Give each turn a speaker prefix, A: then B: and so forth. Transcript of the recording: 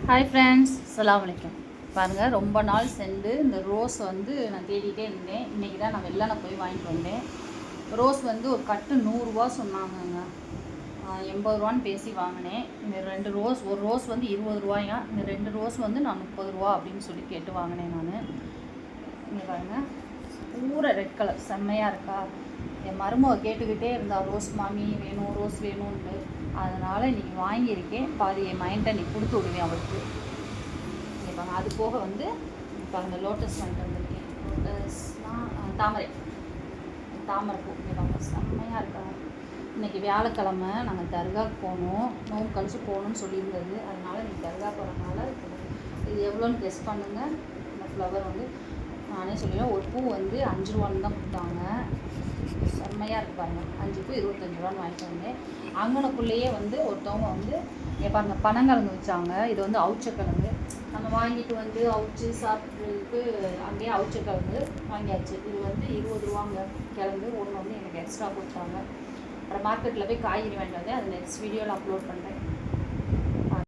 A: Hi friends, அஸ்ஸலாமு அலைக்கும். பாருங்கள், ரொம்ப நாள் சென்று இந்த ரோஸ் வந்து நான் தேடிகிட்டே இருந்தேன். இன்றைக்கி தான் நான் வெள்ளனை போய் வாங்கிட்டு வந்தேன். ரோஸ் வந்து ஒரு கட்டு 100 சொன்னாங்கங்க. 80 ரூபான்னு பேசி வாங்கினேன். இந்த 2 ரோஸ், ஒரு ரோஸ் வந்து 20 ரூபாயா, இந்த 2 ரோஸ் வந்து நான் 30 ரூபா அப்படின்னு சொல்லி கேட்டு வாங்கினேன் நான். இங்கே பாருங்கள், பூரா ரெட் கலர் செம்மையாக இருக்கா. என் மருமக கேட்டுக்கிட்டே இருந்தா, ரோஸ் மாமி வேணும், ரோஸ் வேணும்னு. அதனால் இன்றைக்கி வாங்கியிருக்கேன். பாதி என் மைண்டை நீ கொடுத்து விடுவேன் அவருக்கு. இப்போ அது போக வந்து இப்போ அந்த லோட்டஸ் வாங்கிட்டு வந்திருக்கேன். லோட்டஸ்னால் தாமரை பூ. இங்கே பாருங்க, செம்மையாக இருக்கா. இன்றைக்கி வியாழக்கிழமை நாங்கள் தர்காவுக்கு போகணும், நோம்பு கழிச்சு போகணுன்னு சொல்லியிருந்தது. அதனால் இன்றைக்கி தர்கா போகிறதுனால இது எவ்வளோன்னு கெஸ் பண்ணுங்கள். இந்த ஃப்ளவர் வந்து நானே சொல்லிடுவேன். ஒரு பூ வந்து 5 ரூபான்னு தான் கொடுத்தாங்க. செம்மையாக இருக்கு பாருங்கள். 5 பூ 25 ரூபான்னு வாங்கிட்டு வந்தேன். அங்கனக்குள்ளேயே வந்து ஒருத்தவங்க வந்து பாருங்கள் பனங்கிழங்கு வச்சாங்க. இது வந்து அவுச்சக்கிழங்கு. நம்ம வாங்கிட்டு வந்து அவிச்சு சாப்பிட்றதுக்கு அங்கேயே அவுச்சக்கிழங்கு வாங்கியாச்சு. இது வந்து 20 ரூபாங்க கிழங்கு. ஒன்று வந்து எனக்கு எக்ஸ்ட்ரா கொடுத்தாங்க. அப்புறம் மார்க்கெட்டில் போய் காய்கறி வாங்கிட்டு வந்தேன். அது நெக்ஸ்ட் வீடியோவில் அப்லோட் பண்ணுறேன்.